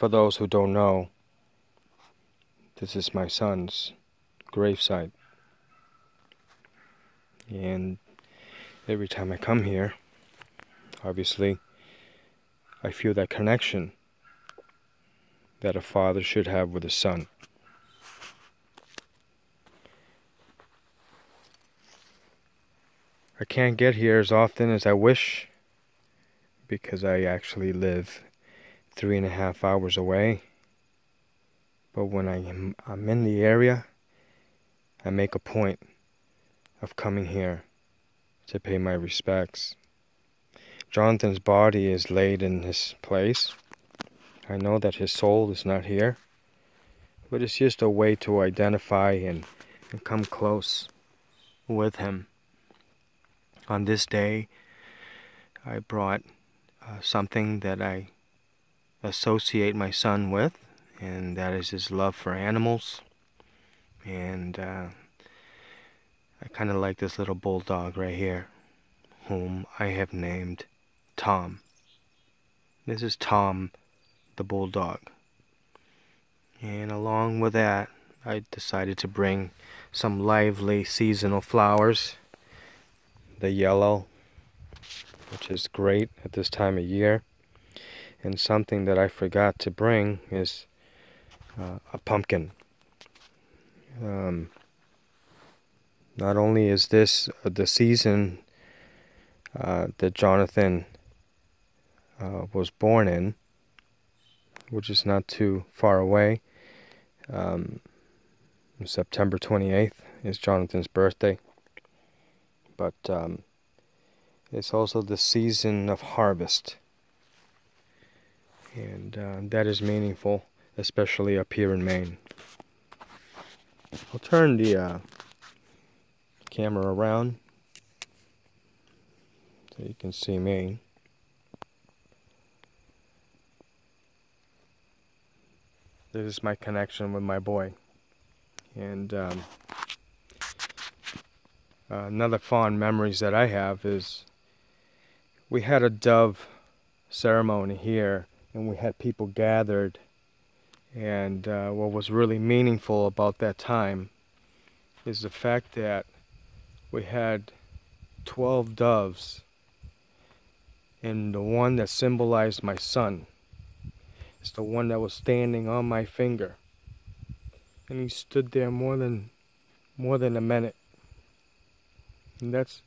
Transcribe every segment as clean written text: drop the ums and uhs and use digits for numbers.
For those who don't know, this is my son's gravesite. And every time I come here, obviously, I feel that connection that a father should have with his son. I can't get here as often as I wish, because I actually live 3.5 hours away. But when I'm in the area, I make a point of coming here to pay my respects. Jonathan's body is laid in his place. I know that his soul is not here, but it's just a way to identify and come close with him. On this day, I brought something that I associate my son with, and that is his love for animals. And I kind of like this little bulldog right here, whom I have named Tom. This is Tom the bulldog. And along with that, I decided to bring some lively seasonal flowers. The yellow, which is great at this time of year. And something that I forgot to bring is a pumpkin. Not only is this the season that Jonathan was born in, which is not too far away. September 28th is Jonathan's birthday. But it's also the season of harvest. And that is meaningful, especially up here in Maine. I'll turn the camera around so you can see me. This is my connection with my boy. And another fond memories that I have is we had a dove ceremony here, and we had people gathered. And what was really meaningful about that time is the fact that we had 12 doves, and the one that symbolized my son is the one that was standing on my finger, and he stood there more than a minute. And that's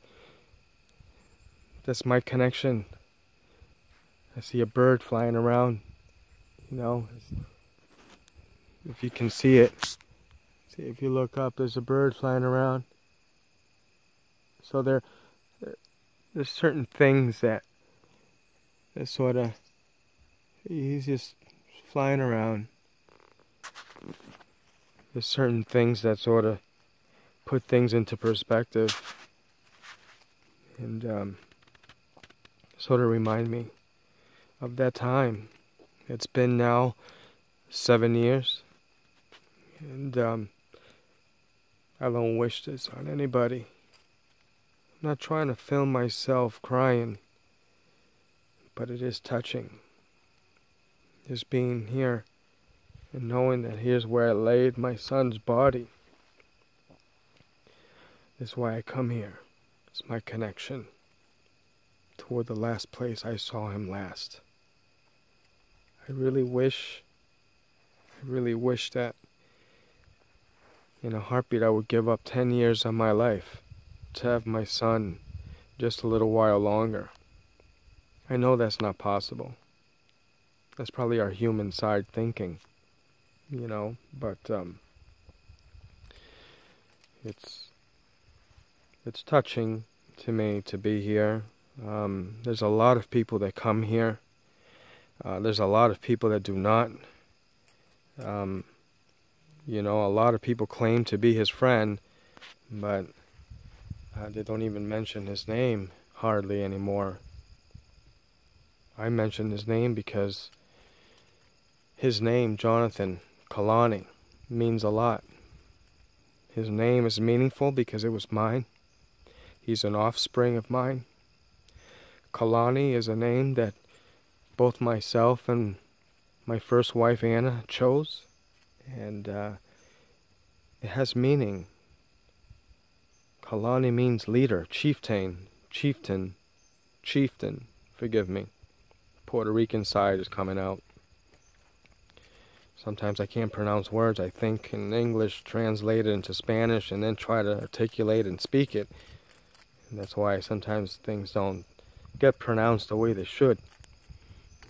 my connection. I see a bird flying around, you know. If you can see it, see, if you look up, there's a bird flying around. So there's certain things that sort of, he's just flying around. There's certain things that sort of put things into perspective, and sort of remind me of that time. It's been now 7 years, and I don't wish this on anybody. I'm not trying to film myself crying, but it is touching. Just being here and knowing that here's where I laid my son's body. This is why I come here. It's my connection toward the last place I saw him last. I really wish that in a heartbeat I would give up 10 years of my life to have my son just a little while longer. I know that's not possible. That's probably our human side thinking, you know, but it's touching to me to be here. There's a lot of people that come here. There's a lot of people that do not. You know, a lot of people claim to be his friend, but they don't even mention his name hardly anymore. I mention his name because his name, Jonathan Kalani, means a lot. His name is meaningful because it was mine. He's an offspring of mine. Kalani is a name that both myself and my first wife Anna chose, and it has meaning. Kalani means leader, chieftain, forgive me. Puerto Rican side is coming out. Sometimes I can't pronounce words. I think in English, translate it into Spanish, and then try to articulate and speak it. And that's why sometimes things don't get pronounced the way they should.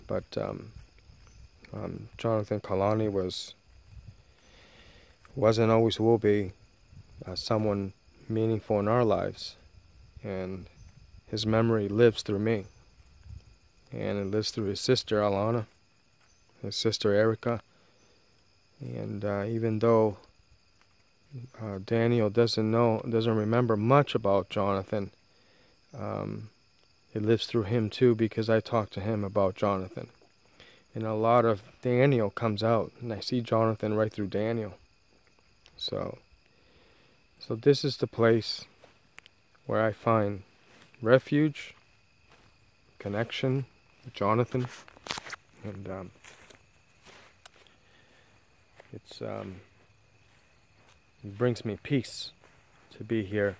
But Jonathan Kalani was and always will be someone meaningful in our lives, and his memory lives through me, and it lives through his sister Alana, his sister Erica, and even though Daniel doesn't remember much about Jonathan, it lives through him too, because I talk to him about Jonathan, and a lot of Daniel comes out, and I see Jonathan right through Daniel. So this is the place where I find refuge, connection with Jonathan, and it brings me peace to be here.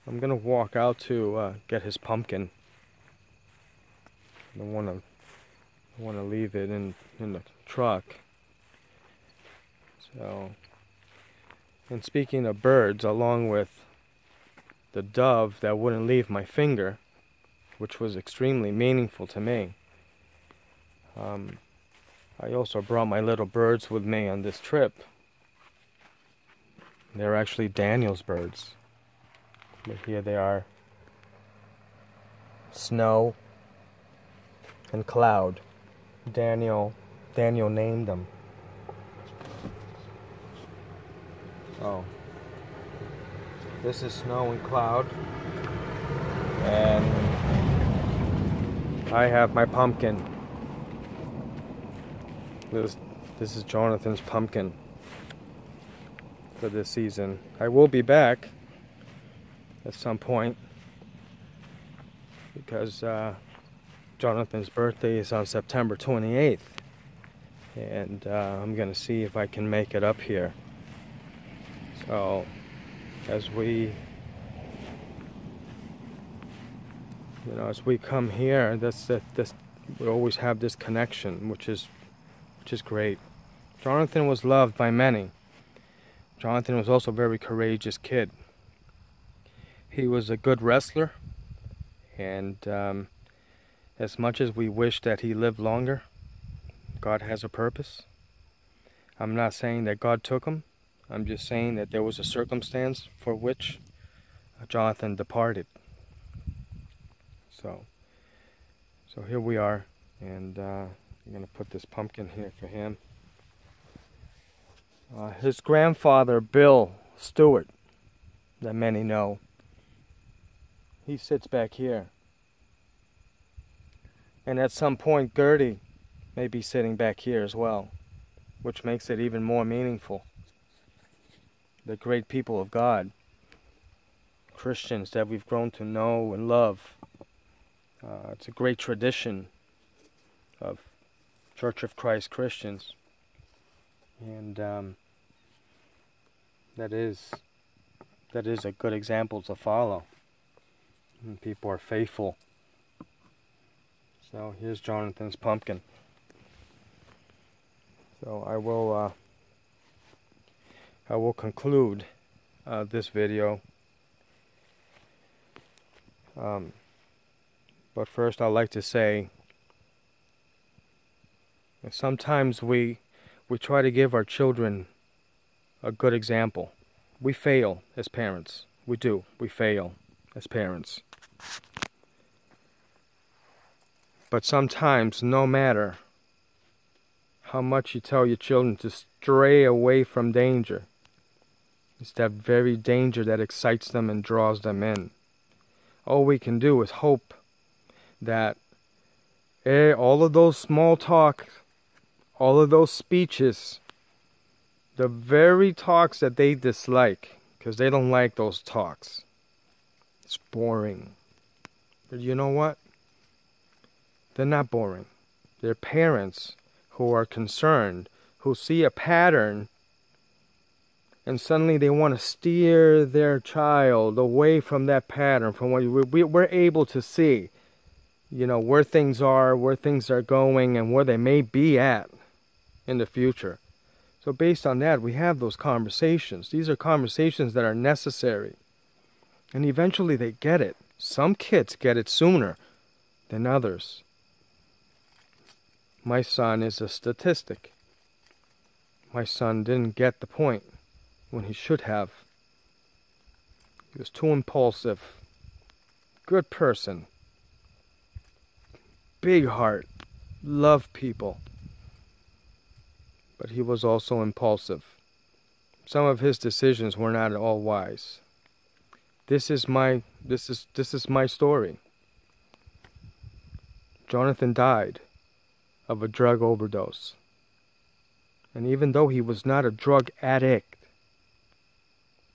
I'm gonna walk out to get his pumpkin. I don't wanna leave it in the truck. So. And speaking of birds, along with the dove that wouldn't leave my finger, which was extremely meaningful to me, I also brought my little birds with me on this trip. They're actually Daniel's birds. But here they are. Snow and Cloud. Daniel named them. Oh, this is Snow and Cloud, and I have my pumpkin. This is Jonathan's pumpkin for this season. I will be back at some point, because Jonathan's birthday is on September 28th, and I'm gonna see if I can make it up here. So, as we come here, we always have this connection, which is great. Jonathan was loved by many. Jonathan was also a very courageous kid. He was a good wrestler, and as much as we wish that he lived longer, God has a purpose. I'm not saying that God took him. I'm just saying that there was a circumstance for which Jonathan departed. So here we are, and I'm going to put this pumpkin here for him. His grandfather, Bill Stewart, that many know, he sits back here. And at some point, Gertie may be sitting back here as well, which makes it even more meaningful. The great people of God, Christians that we've grown to know and love. It's a great tradition of Church of Christ Christians, and that is a good example to follow. And people are faithful. So here's Jonathan's pumpkin. So I will conclude this video. But first I'd like to say, sometimes we try to give our children a good example. We fail as parents. We do. We fail as parents. But sometimes, no matter how much you tell your children to stray away from danger, it's that very danger that excites them and draws them in. All we can do is hope that all of those small talk, all of those speeches, the very talks that they dislike, because they don't like those talks, it's boring. But you know what? They're not boring. They're parents who are concerned, who see a pattern, and suddenly they want to steer their child away from that pattern, from what we're able to see, where things are going, and where they may be at in the future. So based on that, we have those conversations. These are conversations that are necessary. And eventually they get it. Some kids get it sooner than others. My son is a statistic. My son didn't get the point when he should have. He was too impulsive. Good person. Big heart. Loved people. But he was also impulsive. Some of his decisions were not at all wise. This is my story. Jonathan died of a drug overdose. And even though he was not a drug addict,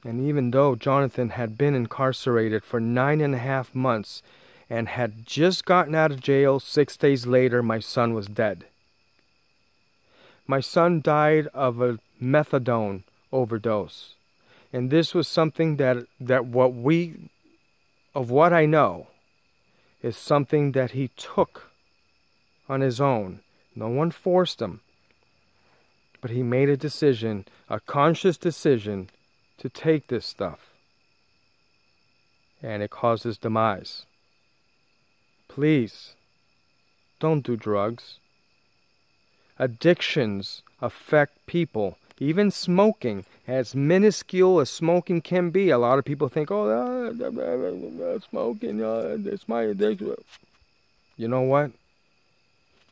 and even though Jonathan had been incarcerated for 9.5 months and had just gotten out of jail 6 days later, my son was dead. My son died of a methadone overdose. And this was something that what I know is something that he took on his own. No one forced him. But he made a decision, a conscious decision, to take this stuff. And it caused his demise. Please, don't do drugs. Addictions affect people. Even smoking, as minuscule as smoking can be, a lot of people think, smoking, it's my addiction. You know what?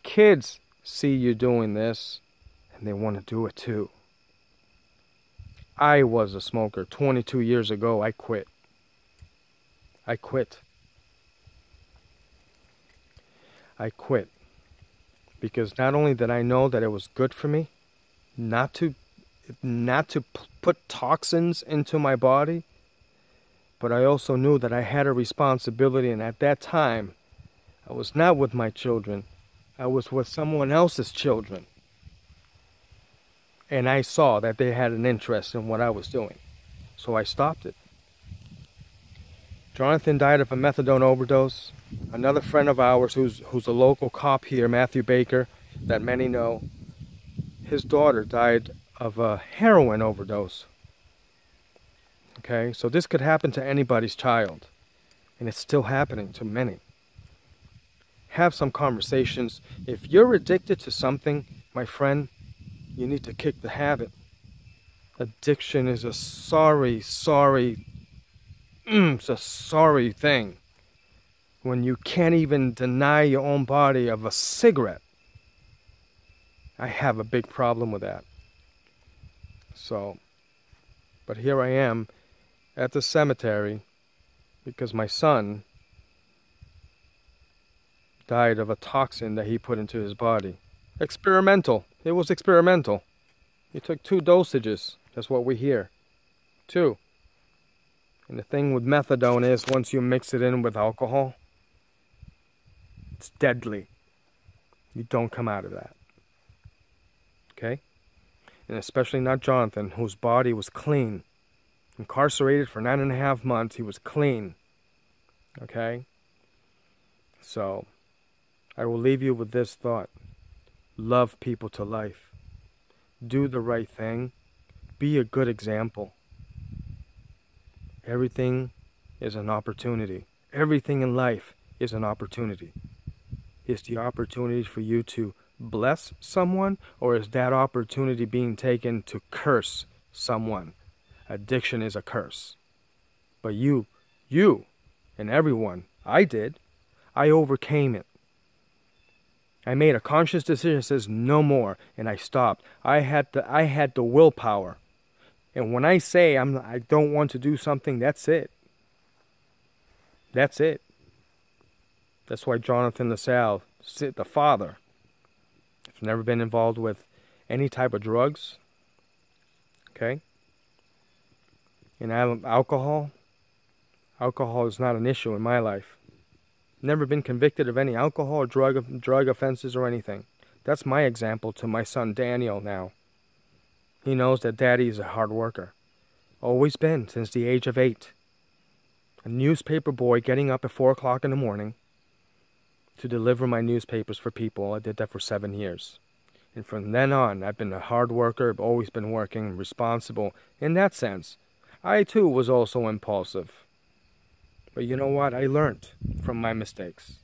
Kids see you doing this, and they want to do it too. I was a smoker. 22 years ago, I quit. I quit. Because not only did I know that it was good for me, not to put toxins into my body, but I also knew that I had a responsibility, and at that time, I was not with my children. I was with someone else's children. And I saw that they had an interest in what I was doing. So I stopped it. Jonathan died of a methadone overdose. Another friend of ours who's a local cop here, Matthew Baker, that many know, his daughter died of a heroin overdose. Okay, so this could happen to anybody's child. And it's still happening to many. Have some conversations. If you're addicted to something, my friend, you need to kick the habit. Addiction is a sorry thing. When you can't even deny your own body of a cigarette. I have a big problem with that. So, but here I am at the cemetery because my son died of a toxin that he put into his body. Experimental. It was experimental. He took 2 dosages. That's what we hear. 2. And the thing with methadone is once you mix it in with alcohol, it's deadly. You don't come out of that. Okay? And especially not Jonathan, whose body was clean. Incarcerated for 9.5 months, he was clean. Okay? So, I will leave you with this thought. Love people to life. Do the right thing. Be a good example. Everything is an opportunity. Everything in life is an opportunity. Is the opportunity for you to bless someone, or is that opportunity being taken to curse someone? Addiction is a curse. But you, and everyone, I overcame it. I made a conscious decision that says no more, and I stopped. I had the willpower. And when I say I don't want to do something, that's it. That's it. That's why Jonathan La Salle, the father, has never been involved with any type of drugs. Okay? And alcohol is not an issue in my life. Never been convicted of any alcohol or drug offenses or anything. That's my example to my son Daniel now. He knows that Daddy is a hard worker. Always been since the age of 8. A newspaper boy getting up at 4 o'clock in the morning to deliver my newspapers for people. I did that for 7 years. And from then on, I've been a hard worker. I've always been working, responsible. In that sense, I too was also impulsive. But you know what? I learned from my mistakes.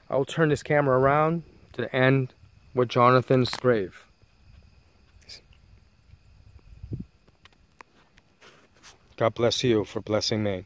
I will turn this camera around to end with Jonathan's grave. God bless you for blessing me.